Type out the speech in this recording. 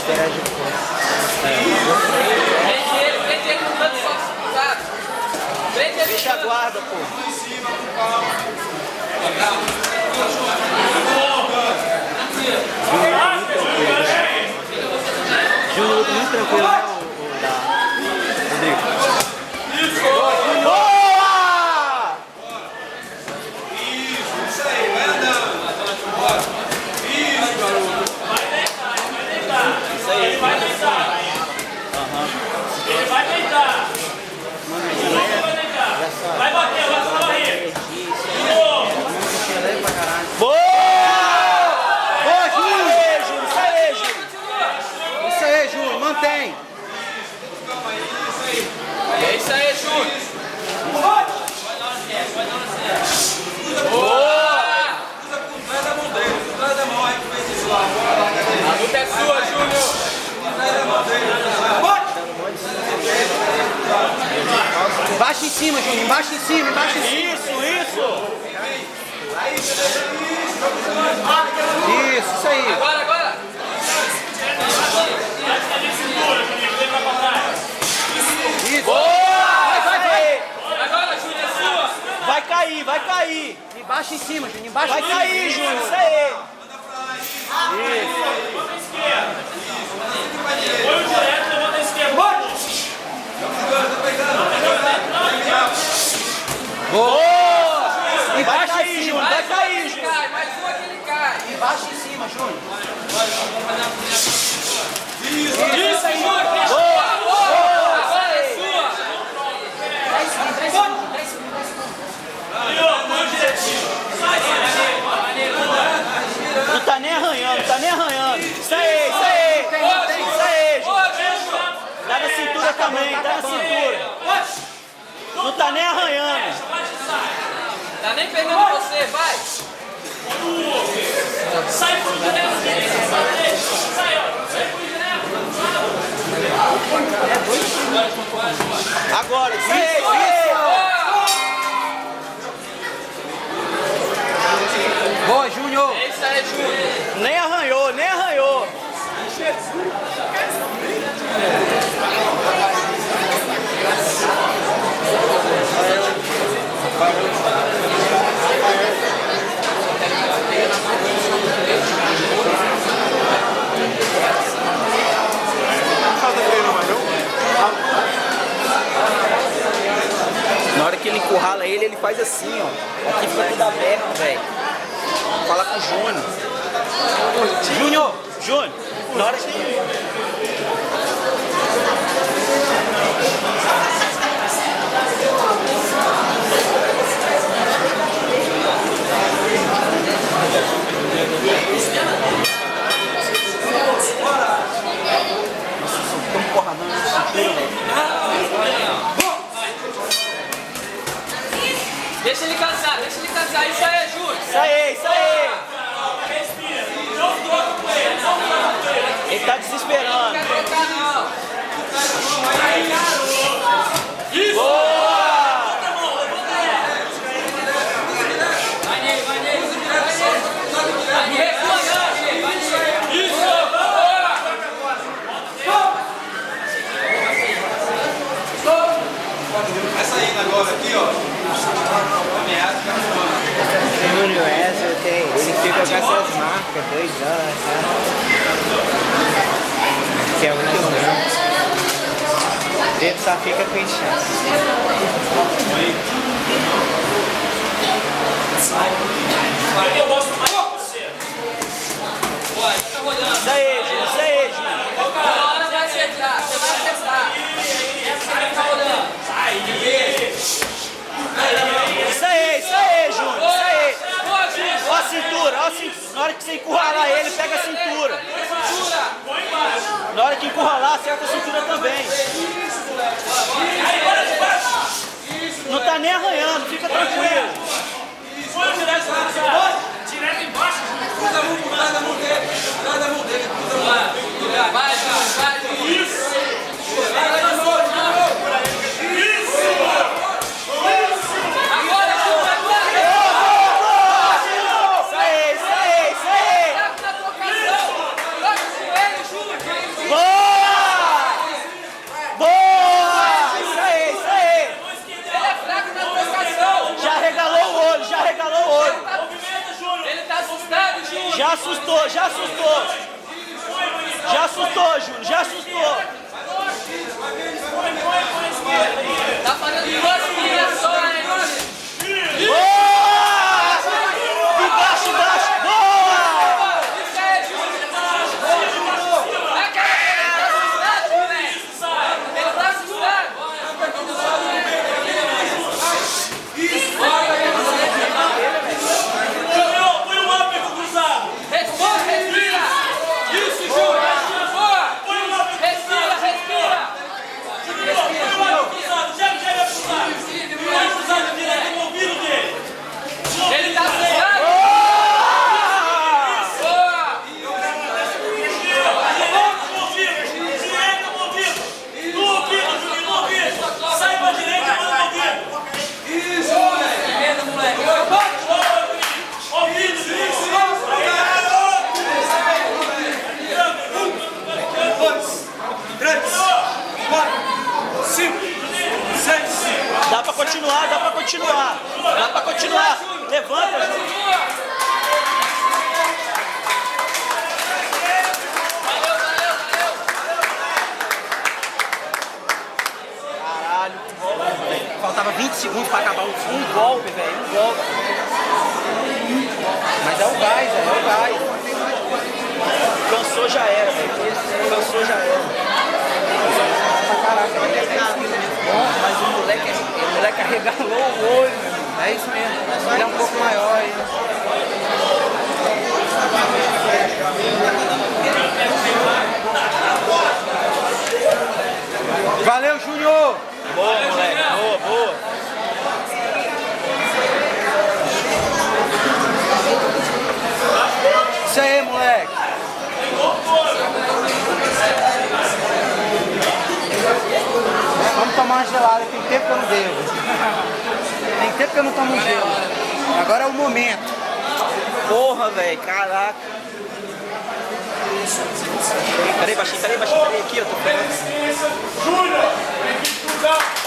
Interage com Prende ele no canto só cruzado. Prende ele. Deixa a guarda, pô. Júnior, muito tranquilo, né? Rodrigo. Boa! Isso aí, vai andando. Isso, garoto. Vai deitar. Ele vai deitar. Ele vai deitar. Vai bater, vai correr. Boa! Boa, Júnior! Isso aí, Júnior. Mantém. É isso aí, Júnior. Boa! Traz a mão dele, traz a mão aí que fez isso lá. A luta é sua, Júnior. Traz a mão dele. Embaixo em cima, Júnior. Embaixo em cima, embaixo em cima. Isso. Isso aí. Agora. Isso. Vai. Agora, Júnior, é sua. Vai cair. Embaixo em cima, Júnior. Embaixo vai cair, Júnior. Isso aí. Põe o direto, levanta a esquerda. Boa! Embaixo em cima, vai cair, Ele Júnior. cai, mais uma que ele cai. Embaixo em cima, Júnior. Isso aí, Júnior. Boa! Agora é sua. 10 segundos. Ali, ó, põe o direitinho. Não tá nem arranhando. Isso aí, Boa, Júnior. Júnior. Dá na cintura também, dá na cintura. Não tá nem arranhando. Tá nem pegando você, vai. Sai por direto. Sai, ó. Sai por direto. Agora, isso aí. Boa, Júnior. É isso aí, Júnior. Nem arranhou. Na hora que ele encurrala ele faz assim, ó. Aqui fica tudo aberto, velho. Fala com o Júnior. Júnior, na hora que... Deixa ele cansar. Isso aí, Júnior. Isso aí. Ele tá desesperando. Não quer trocar, não. Boa! Vai nele. Recua, não. Vai nele. Isso. Vai saindo agora aqui, ó. Ameaça, Júnior, ele fica com essas marcas, 2 anos, sabe? Que é muito ruim. Ele só fica com inchaço. Eu gosto mais de você. Tá rodando. Isso aí, Júnior. Uma hora vai acertar. Você vai acertar. Essa que tá rodando. Isso aí, Júnior. Isso aí. Boa, Júnior. Ó a cintura. Na hora que você encurralar ele, pega a cintura. Na hora que encurralar, acerta a cintura também. Não tá nem arranhando, fica tranquilo. Põe o direto embaixo. Cruza a mão dele. Vai, Júnior. Isso. Agora, Júnior. Isso aí. Tá na trocação. Toca com ele, Júnior. assustou, já assustou. Já assustou, Júnior, já assustou. Tá fazendo duas só, hein? Boa! Embaixo, embaixo, boa! Isso aí, Júnior. É que ele tá assustado, moleque. Ele tá assustado. Júnior, põe o ápico cruzado. Respira. Isso, Júnior. Boa. Põe o ápico Respira, respira. cruzado. Põe o ápico cruzado. Já vai cruzado. Põe cruzado direto no ouvido dele. Ele tá assustado. Boa. Direto no ouvido. Direto no ouvido. No ouvido, Júnior, no ouvido. Sai pra direita e manda no ouvido. Esquerda, moleque. Ouvido, Júnior. 3, 4, 5, 6. Dá pra continuar, dá pra continuar. Dá pra continuar. Levanta, Júnior. Caralho. Faltava 20 segundos pra acabar um golpe, velho. Um golpe. Mas é o gás, é o gás. Cansou já era, velho. Cansou já era. Caraca, vai ter mas o moleque arregalou o olho, meu. É isso mesmo. Ele é um pouco maior aí. Valeu, Júnior! Boa, moleque. Boa, boa. Isso aí, moleque. Vamos tomar uma gelada, tem tempo que eu não bebo. Tem tempo que eu não tomo um gelo. Agora é o momento. Porra, velho, caraca. Peraí, baixinho, aqui, eu tô pegando. Júnior, tem que cruzar.